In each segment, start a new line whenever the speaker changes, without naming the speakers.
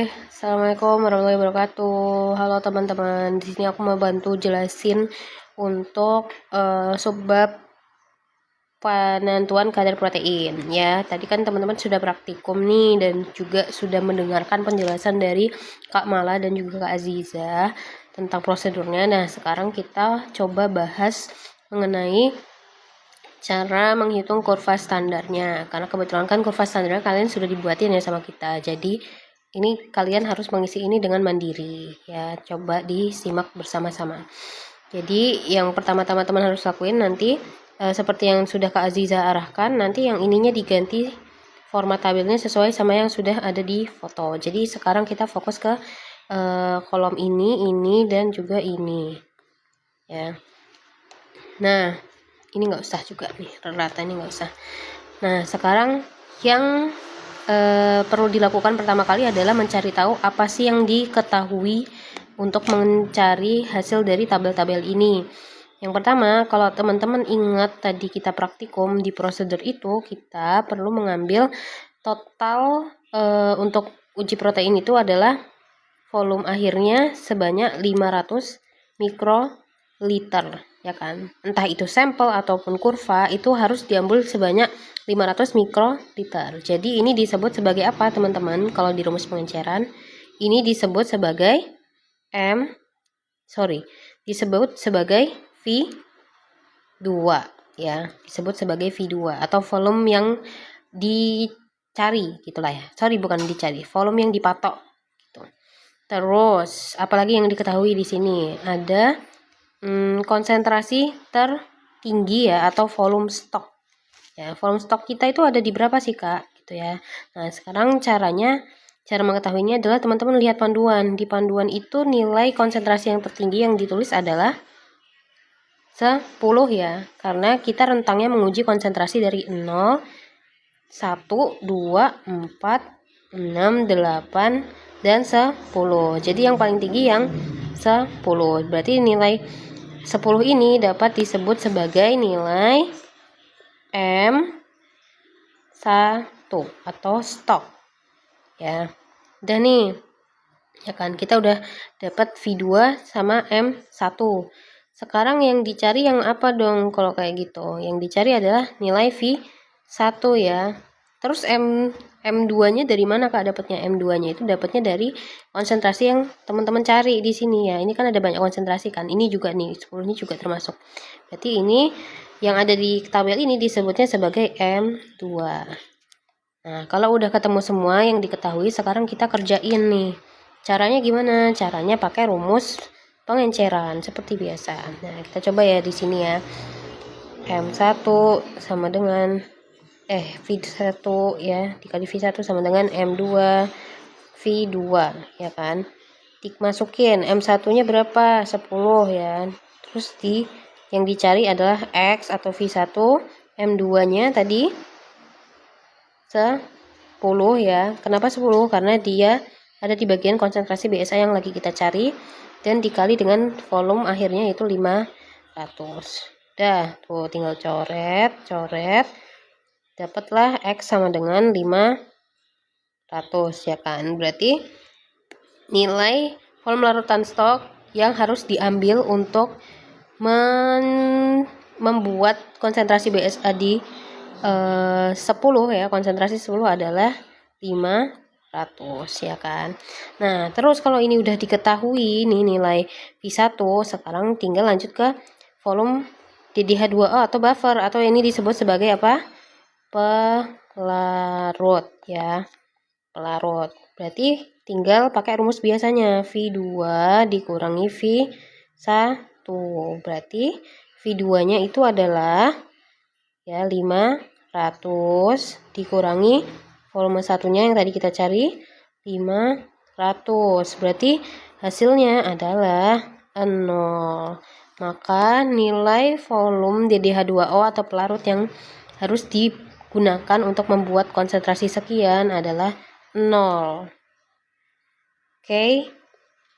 Assalamualaikum warahmatullahi wabarakatuh. Halo teman-teman, di sini aku mau bantu jelasin untuk subbab penentuan kadar protein ya. Tadi kan teman-teman sudah praktikum nih dan juga sudah mendengarkan penjelasan dari Kak Mala dan juga Kak Aziza tentang prosedurnya. Nah, sekarang kita coba bahas mengenai cara menghitung kurva standarnya, karena kebetulan kan kurva standarnya kalian sudah dibuatin ya sama kita. Jadi ini kalian harus mengisi ini dengan mandiri ya. Coba disimak bersama-sama. Jadi yang pertama-tama teman harus lakuin nanti seperti yang sudah Kak Aziza arahkan, nanti yang ininya diganti format tabelnya sesuai sama yang sudah ada di foto. Jadi sekarang kita fokus ke kolom ini dan juga ini ya. Nah, ini nggak usah juga nih, rata ini nggak usah. Nah, sekarang yang perlu dilakukan pertama kali adalah mencari tahu apa sih yang diketahui untuk mencari hasil dari tabel-tabel ini. Yang pertama, kalau teman-teman ingat tadi kita praktikum di prosedur itu, kita perlu mengambil total untuk uji protein itu adalah volume akhirnya sebanyak 500 mikroliter ya kan. Entah itu sampel ataupun kurva itu harus diambil sebanyak 500 mikroliter. Jadi ini disebut sebagai apa teman-teman? Kalau di rumus pengenceran ini disebut sebagai disebut sebagai V2 ya, disebut sebagai V2 atau volume yang dicari gitulah ya. Bukan dicari, volume yang dipatok gitu. Terus apalagi yang diketahui di sini ada konsentrasi tertinggi ya atau volume stok. Ya, volume stok kita itu ada di berapa sih Kak? Gitu ya. Nah, sekarang cara mengetahuinya adalah teman-teman lihat panduan. Di panduan itu nilai konsentrasi yang tertinggi yang ditulis adalah 10 ya. Karena kita rentangnya menguji konsentrasi dari 0, 1, 2, 4, 6, 8, dan 10. Jadi yang paling tinggi yang 10. Berarti nilai 10 ini dapat disebut sebagai nilai M1 atau stok ya. Udah nih ya kan, kita udah dapat V2 sama M1. Sekarang yang dicari yang apa dong kalau kayak gitu? Yang dicari adalah nilai V1 ya. Terus M2-nya dari mana Kak dapatnya? M2-nya itu dapatnya dari konsentrasi yang teman-teman cari di sini ya. Ini kan ada banyak konsentrasi kan. Ini juga nih, 10 ini juga termasuk. Berarti ini yang ada di tabel ini disebutnya sebagai M2. Nah, kalau udah ketemu semua yang diketahui, sekarang kita kerjain nih. Caranya gimana? Caranya pakai rumus pengenceran seperti biasa. Nah, kita coba ya di sini ya. M1 sama dengan V1 ya, dikali V1 sama dengan M2 V2 ya kan. Masukin M1-nya berapa? 10 ya. Terus yang dicari adalah X atau V1, M2-nya tadi 10 ya. Kenapa 10? Karena dia ada di bagian konsentrasi BSA yang lagi kita cari dan dikali dengan volume akhirnya itu 500. Dah, tuh tinggal coret. Dapatlah X sama dengan 500 ya kan. Berarti nilai volume larutan stok yang harus diambil untuk membuat konsentrasi BSA di 10 ya, konsentrasi 10 adalah 500 ya kan. Nah, terus kalau ini udah diketahui nih nilai V1, sekarang tinggal lanjut ke volume DDH2O atau buffer, atau ini disebut sebagai apa? Pelarut ya. Pelarut. Berarti tinggal pakai rumus biasanya, V2 dikurangi V1. Berarti V2-nya itu adalah ya 500 dikurangi volume satunya yang tadi kita cari 500. Berarti hasilnya adalah 0. Maka nilai volume DDH2O atau pelarut yang harus digunakan untuk membuat konsentrasi sekian adalah 0. Oke.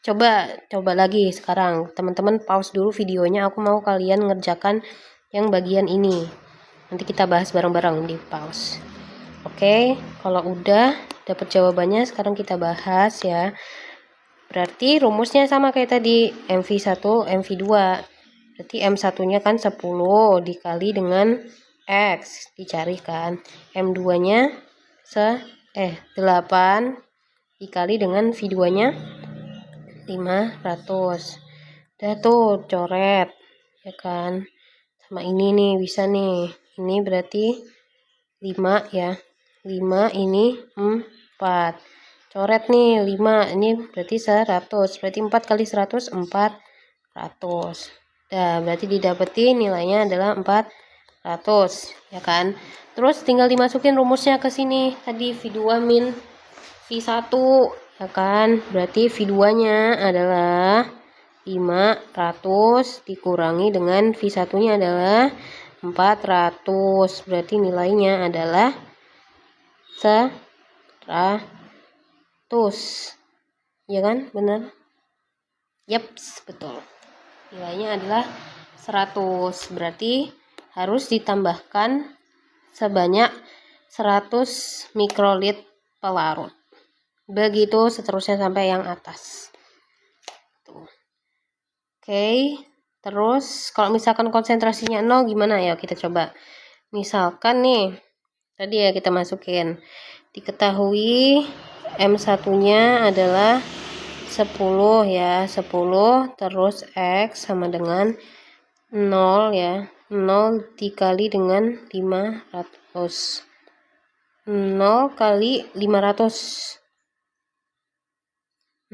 Coba lagi sekarang. Teman-teman pause dulu videonya, aku mau kalian ngerjakan yang bagian ini. Nanti kita bahas bareng-bareng di pause. Oke, kalau udah dapat jawabannya, sekarang kita bahas ya. Berarti rumusnya sama kayak tadi, MV1, MV2. Berarti M1-nya kan 10 dikali dengan X, dicarikan. M2-nya 8 dikali dengan V2-nya 500. Udah tuh, coret. Ya kan? Sama ini nih, bisa nih. Ini berarti 5 ya. 5 ini 4. Coret nih 5, ini berarti 100. Berarti 4 kali 100, 400. Nah, berarti didapetin nilainya adalah 400, ya kan? Terus tinggal dimasukin rumusnya ke sini. Tadi V2 min V1, ya kan? Berarti V2-nya adalah 500 dikurangi dengan V1-nya adalah 400. Berarti nilainya adalah 100. Ya kan? Benar? Yaps, betul. Nilainya adalah 100. Berarti harus ditambahkan sebanyak 100 mikrolit pelarut. Begitu seterusnya sampai yang atas. Tuh. Oke. Terus kalau misalkan konsentrasinya 0 gimana ya? Kita coba. Misalkan nih, tadi ya kita masukin. Diketahui M1-nya adalah 10 ya, 10 terus X sama dengan 0 ya, 0 dikali dengan 500, 0 kali 500,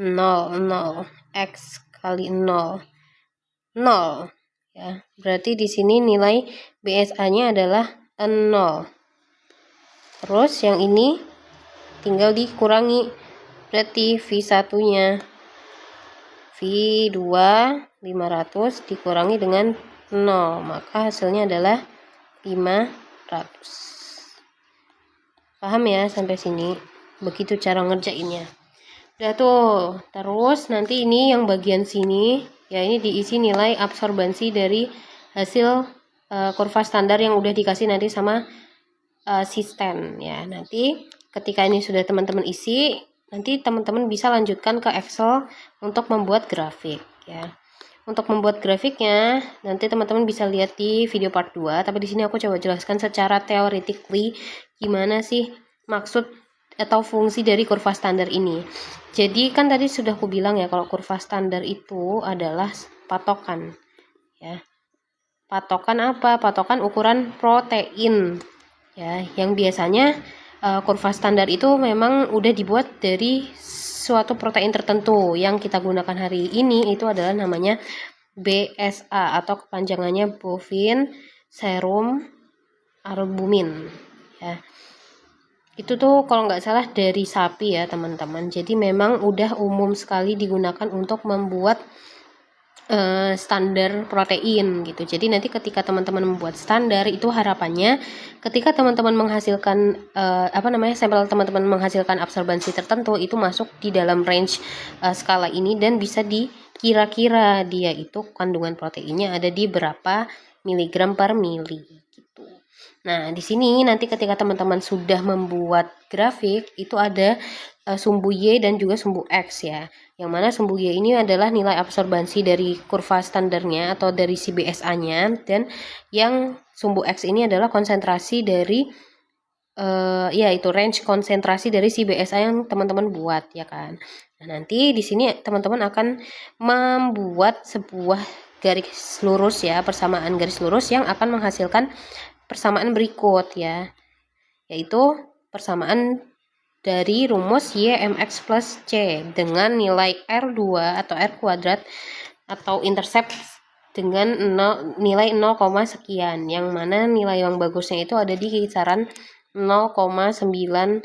0 X kali 0 ya. Berarti di sini nilai BSA-nya adalah 0. Terus yang ini tinggal dikurangi. Berarti V1-nya V2 500 dikurangi dengan 0, maka hasilnya adalah 500. Paham ya sampai sini? Begitu cara ngerjainnya. Udah tuh. Terus nanti ini yang bagian sini ya, ini diisi nilai absorbansi dari hasil kurva standar yang udah dikasih nanti sama asisten ya. Nanti ketika ini sudah teman-teman isi, nanti teman-teman bisa lanjutkan ke Excel untuk membuat grafik ya. Untuk membuat grafiknya nanti teman-teman bisa lihat di video part 2, tapi di sini aku coba jelaskan secara theoretically gimana sih maksud atau fungsi dari kurva standar ini. Jadi kan tadi sudah aku bilang ya, kalau kurva standar itu adalah patokan ya. Patokan apa? Patokan ukuran protein ya, yang biasanya kurva standar itu memang udah dibuat dari suatu protein tertentu. Yang kita gunakan hari ini itu adalah namanya BSA atau kepanjangannya bovine serum albumin ya. Itu tuh kalau nggak salah dari sapi ya teman-teman. Jadi memang udah umum sekali digunakan untuk membuat standar protein gitu. Jadi nanti ketika teman-teman membuat standar itu harapannya ketika teman-teman menghasilkan sampel teman-teman menghasilkan absorbansi tertentu itu masuk di dalam range skala ini dan bisa dikira-kira dia itu kandungan proteinnya ada di berapa miligram per mili gitu. Nah, di sini nanti ketika teman-teman sudah membuat grafik itu ada sumbu Y dan juga sumbu X ya. Yang mana sumbu Y ini adalah nilai absorbansi dari kurva standarnya atau dari si BSA-nya, dan yang sumbu X ini adalah konsentrasi dari yaitu range konsentrasi dari si BSA yang teman-teman buat ya kan. Nah, nanti di sini teman-teman akan membuat sebuah garis lurus ya, persamaan garis lurus yang akan menghasilkan persamaan berikut ya, yaitu persamaan dari rumus Y mx plus C dengan nilai R2 atau R kuadrat atau intercept dengan nilai 0, sekian, yang mana nilai yang bagusnya itu ada di kisaran 0,9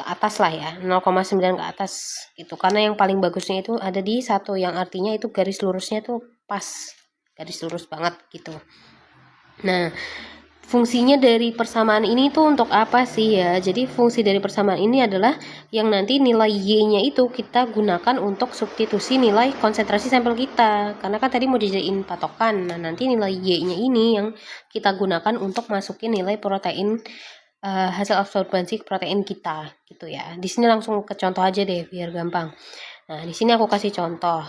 ke atas lah ya, 0,9 ke atas gitu, karena yang paling bagusnya itu ada di 1, yang artinya itu garis lurusnya tuh pas, garis lurus banget gitu. Nah, fungsinya dari persamaan ini tuh untuk apa sih ya? Jadi fungsi dari persamaan ini adalah yang nanti nilai Y-nya itu kita gunakan untuk substitusi nilai konsentrasi sampel kita. Karena kan tadi mau dijadiin patokan. Nah, nanti nilai Y-nya ini yang kita gunakan untuk masukin nilai protein hasil absorbansi protein kita gitu ya. Di sini langsung ke contoh aja deh biar gampang. Nah, di sini aku kasih contoh.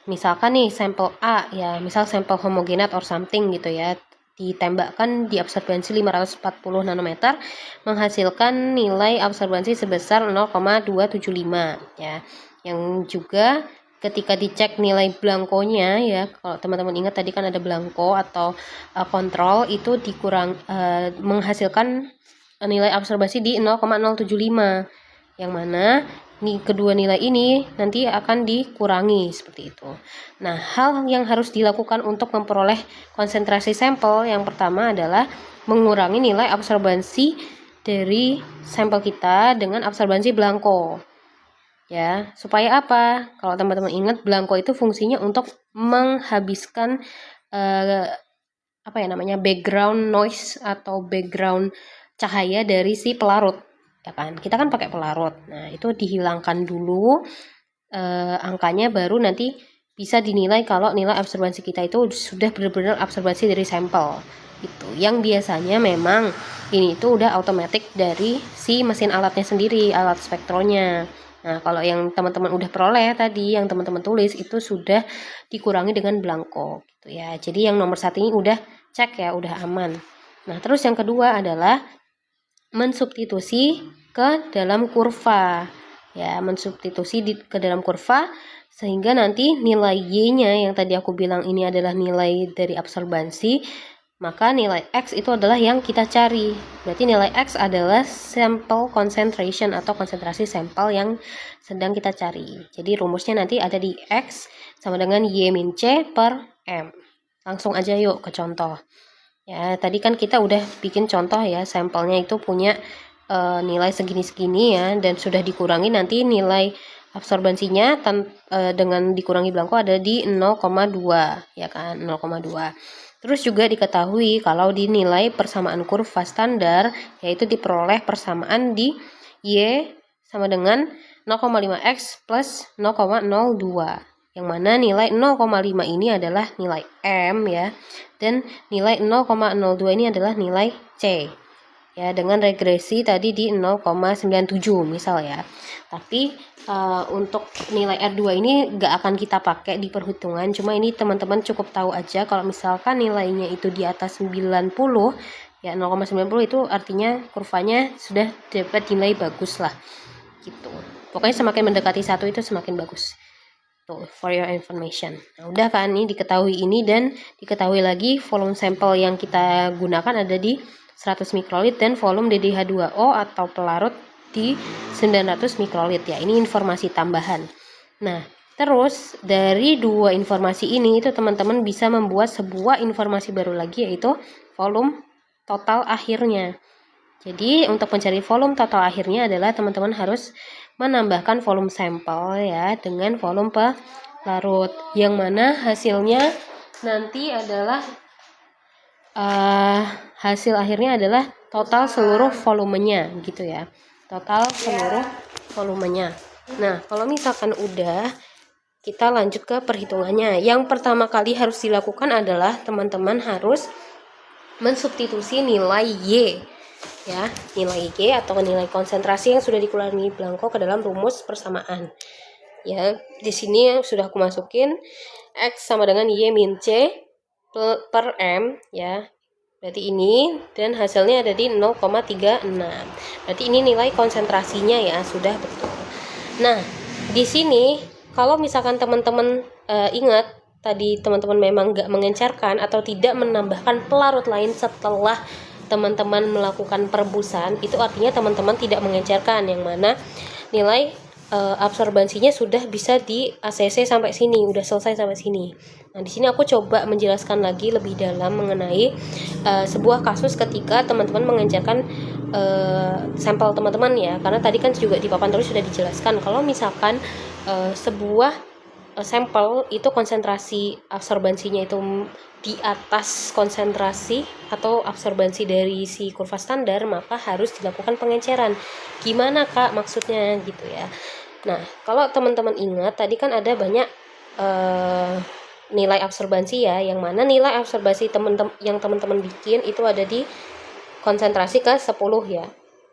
Misalkan nih sampel A ya, misal sampel homogenat or something gitu ya, ditembakkan di absorbansi 540 nanometer menghasilkan nilai absorbansi sebesar 0,275 ya. Yang juga ketika dicek nilai blankonya ya, kalau teman-teman ingat tadi kan ada blanko atau kontrol itu menghasilkan nilai absorbasi di 0,075 yang mana kedua nilai ini nanti akan dikurangi seperti itu. Nah, hal yang harus dilakukan untuk memperoleh konsentrasi sampel yang pertama adalah mengurangi nilai absorbansi dari sampel kita dengan absorbansi blanko. Ya, supaya apa? Kalau teman-teman ingat, blanko itu fungsinya untuk menghabiskan background noise atau background cahaya dari si pelarut, ya kan? Kita kan pakai pelarut. Nah, itu dihilangkan dulu angkanya, baru nanti bisa dinilai kalau nilai absorbansi kita itu sudah benar-benar absorbansi dari sampel. Gitu. Yang biasanya memang ini itu udah otomatis dari si mesin alatnya sendiri, alat spektronya. Nah, kalau yang teman-teman udah peroleh tadi, yang teman-teman tulis itu sudah dikurangi dengan blanko gitu ya. Jadi yang nomor 1 ini udah cek ya, udah aman. Nah, terus yang kedua adalah mensubstitusi ke dalam kurva. Ya, mensubstitusi ke dalam kurva sehingga nanti nilai Y-nya yang tadi aku bilang ini adalah nilai dari absorbansi, maka nilai X itu adalah yang kita cari. Berarti nilai X adalah sample concentration atau konsentrasi sampel yang sedang kita cari. Jadi rumusnya nanti ada di X sama dengan Y min C per M. Langsung aja yuk ke contoh. Ya, tadi kan kita udah bikin contoh ya, sampelnya itu punya nilai segini-segini ya, dan sudah dikurangi nanti nilai absorbansinya dengan dikurangi blanko ada di 0,2 ya kan, 0,2. Terus juga diketahui kalau dinilai persamaan kurva standar yaitu diperoleh persamaan di Y sama dengan 0,5x plus 0,02. Yang mana nilai 0,5 ini adalah nilai M ya, dan nilai 0,02 ini adalah nilai C. Ya, dengan regresi tadi di 0,97 misal ya. Tapi untuk nilai R2 ini gak akan kita pakai di perhitungan, cuma ini teman-teman cukup tahu aja kalau misalkan nilainya itu di atas 90 ya, 0,90 itu artinya kurvanya sudah dapat nilai bagus lah gitu. Pokoknya semakin mendekati 1 itu semakin bagus. Tuh, for your information. Nah, udah kan ini diketahui ini, dan diketahui lagi volume sampel yang kita gunakan ada di 100 mikrolit dan volume DDH2O atau pelarut di 900 mikrolit ya. Ini informasi tambahan. Nah, terus dari dua informasi ini itu teman-teman bisa membuat sebuah informasi baru lagi, yaitu volume total akhirnya. Jadi untuk mencari volume total akhirnya adalah teman-teman harus menambahkan volume sampel ya dengan volume pelarut, yang mana hasilnya nanti adalah hasil akhirnya adalah total seluruh volumenya gitu ya, total seluruh volumenya. Nah, kalau misalkan udah, kita lanjut ke perhitungannya. Yang pertama kali harus dilakukan adalah teman-teman harus mensubstitusi nilai Y ya, nilai Y atau nilai konsentrasi yang sudah dikurangi blanko ke dalam rumus persamaan. Ya, di sini sudah aku masukin X sama dengan Y min C per M ya. Berarti ini, dan hasilnya ada di 0,36. Berarti ini nilai konsentrasinya ya, sudah betul. Nah, di sini kalau misalkan teman-teman ingat tadi teman-teman memang nggak mengencerkan atau tidak menambahkan pelarut lain setelah teman-teman melakukan perebusan, itu artinya teman-teman tidak mengencerkan, yang mana nilai absorbansinya sudah bisa di ACC sampai sini, udah selesai sampai sini. Nah, di sini aku coba menjelaskan lagi lebih dalam mengenai sebuah kasus ketika teman-teman mengencerkan sampel teman-teman ya, karena tadi kan juga di papan tulis sudah dijelaskan kalau misalkan sebuah sampel itu konsentrasi absorbansinya itu di atas konsentrasi atau absorbansi dari si kurva standar, maka harus dilakukan pengenceran. Gimana Kak maksudnya gitu ya. Nah, kalau teman-teman ingat tadi kan ada banyak nilai absorbansi ya, yang mana nilai absorbansi yang teman-teman bikin itu ada di konsentrasi ke 10 ya.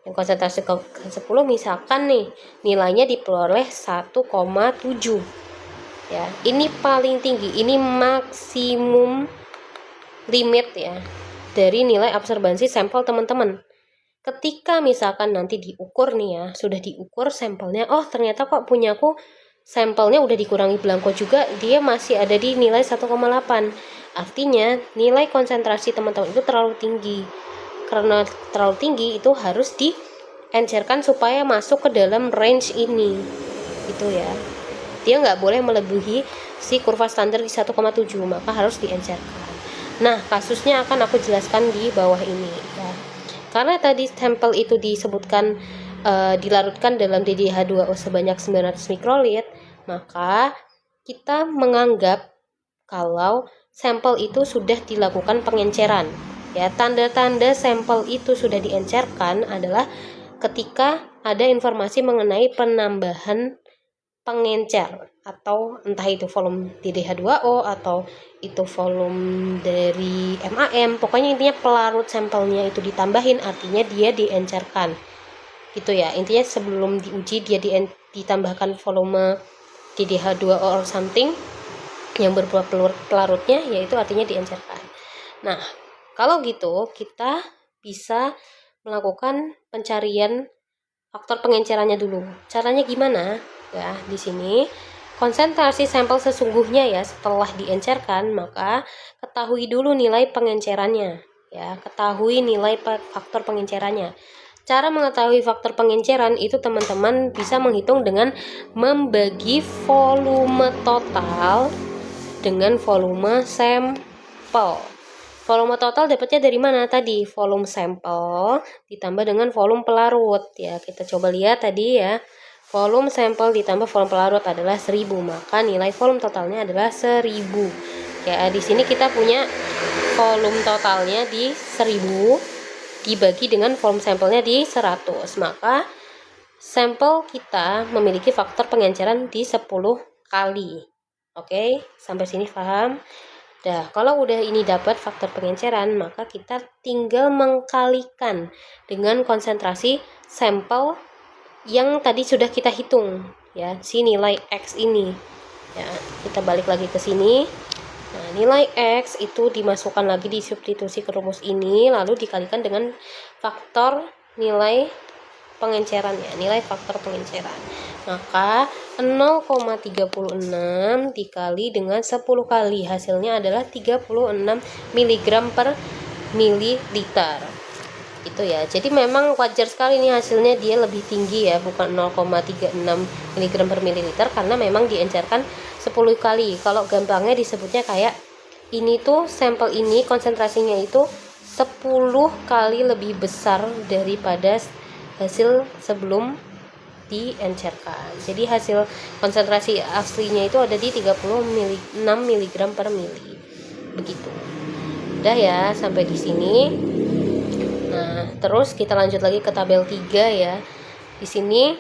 Yang konsentrasi ke-10 misalkan nih nilainya diperoleh 1,7. Ya, ini paling tinggi, ini maksimum limit ya dari nilai absorbansi sampel teman-teman. Ketika misalkan nanti diukur nih ya, sudah diukur sampelnya, oh ternyata kok punyaku sampelnya udah dikurangi belangko juga, dia masih ada di nilai 1,8. Artinya nilai konsentrasi teman-teman itu terlalu tinggi. Karena terlalu tinggi itu harus diencerkan supaya masuk ke dalam range ini. Itu ya. Dia nggak boleh melebihi si kurva standar di 1,7, maka harus diencerkan. Nah, kasusnya akan aku jelaskan di bawah ini ya. Karena tadi sampel itu disebutkan dilarutkan dalam DDH2O sebanyak 900 mikrolit, maka kita menganggap kalau sampel itu sudah dilakukan pengenceran. Ya, tanda-tanda sampel itu sudah diencerkan adalah ketika ada informasi mengenai penambahan pengencer, atau entah itu volume DDH2O atau itu volume dari MAM, pokoknya intinya pelarut sampelnya itu ditambahin, artinya dia diencerkan gitu ya. Intinya sebelum diuji dia ditambahkan volume DDH2O or something yang berupa pelarutnya, yaitu artinya diencerkan. Nah, kalau gitu kita bisa melakukan pencarian faktor pengencerannya dulu. Caranya gimana? Ya, di sini konsentrasi sampel sesungguhnya ya setelah diencerkan, maka ketahui dulu nilai pengencerannya. Ya, ketahui nilai faktor pengencerannya. Cara mengetahui faktor pengenceran itu teman-teman bisa menghitung dengan membagi volume total dengan volume sampel. Volume total dapatnya dari mana tadi? Volume sampel ditambah dengan volume pelarut. Ya, kita coba lihat tadi ya. Volume sampel ditambah volume pelarut adalah 1000, maka nilai volume totalnya adalah 1000. Ya, di sini kita punya volume totalnya di 1000 dibagi dengan volume sampelnya di 100, maka sampel kita memiliki faktor pengenceran di 10 kali. Oke, sampai sini paham? Nah, kalau udah ini dapat faktor pengenceran, maka kita tinggal mengkalikan dengan konsentrasi sampel yang tadi sudah kita hitung ya, si nilai X ini. Ya, kita balik lagi ke sini. Nah, nilai X itu dimasukkan lagi di substitusi ke rumus ini, lalu dikalikan dengan faktor nilai pengenceran ya, nilai faktor pengenceran. Maka 0,36 dikali dengan 10 kali, hasilnya adalah 36 mg per mililiter. Itu ya. Jadi memang wajar sekali nih hasilnya dia lebih tinggi ya, bukan 0,36 mg per mililiter, karena memang diencerkan 10 kali. Kalau gampangnya disebutnya kayak ini tuh sampel ini konsentrasinya itu 10 kali lebih besar daripada hasil sebelum diencerkan. Jadi hasil konsentrasi aslinya itu ada di 36 mg per mili. Begitu. Udah ya sampai di sini. Nah, terus kita lanjut lagi ke tabel 3 ya. Di sini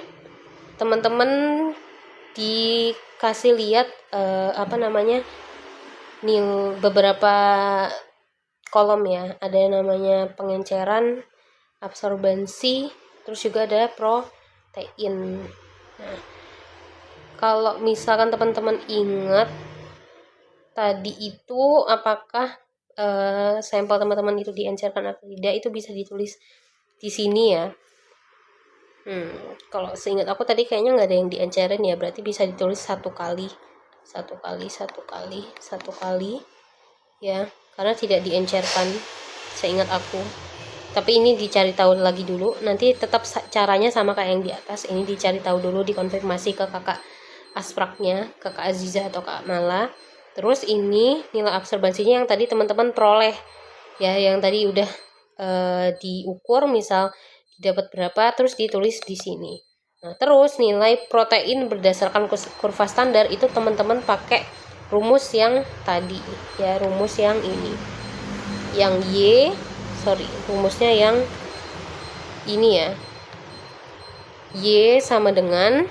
teman-teman dikasih lihat beberapa kolom ya. Ada yang namanya pengenceran, absorbansi, terus juga ada protein. Nah, kalau misalkan teman-teman ingat tadi itu apakah sampel teman-teman itu diencerkan atau tidak, itu bisa ditulis di sini ya. Kalau seingat aku tadi kayaknya nggak ada yang diencerin ya, berarti bisa ditulis satu kali ya, karena tidak diencerkan seingat aku. Tapi ini dicari tahu lagi dulu, nanti tetap caranya sama kayak yang di atas. Ini dicari tahu dulu, dikonfirmasi ke kakak Aspraknya, kakak Aziza atau kak Mala. Terus ini nilai absorbansinya yang tadi teman-teman peroleh ya, yang tadi udah diukur, misal dapat berapa, terus ditulis di sini. Nah, terus nilai protein berdasarkan kurva standar itu teman-teman pakai rumus yang tadi ya, rumus yang ini, yang rumusnya yang ini ya. Y sama dengan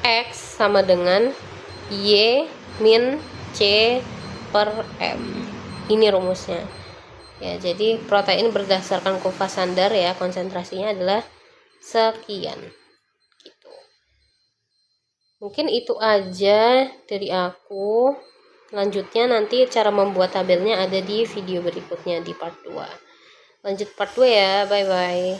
X sama dengan Y min C per M. Ini rumusnya. Ya, jadi protein berdasarkan Kofa-Sandar ya, konsentrasinya adalah sekian. Gitu. Mungkin itu aja dari aku. Lanjutnya nanti cara membuat tabelnya ada di video berikutnya di part 2. Lanjut part 2 ya, bye-bye.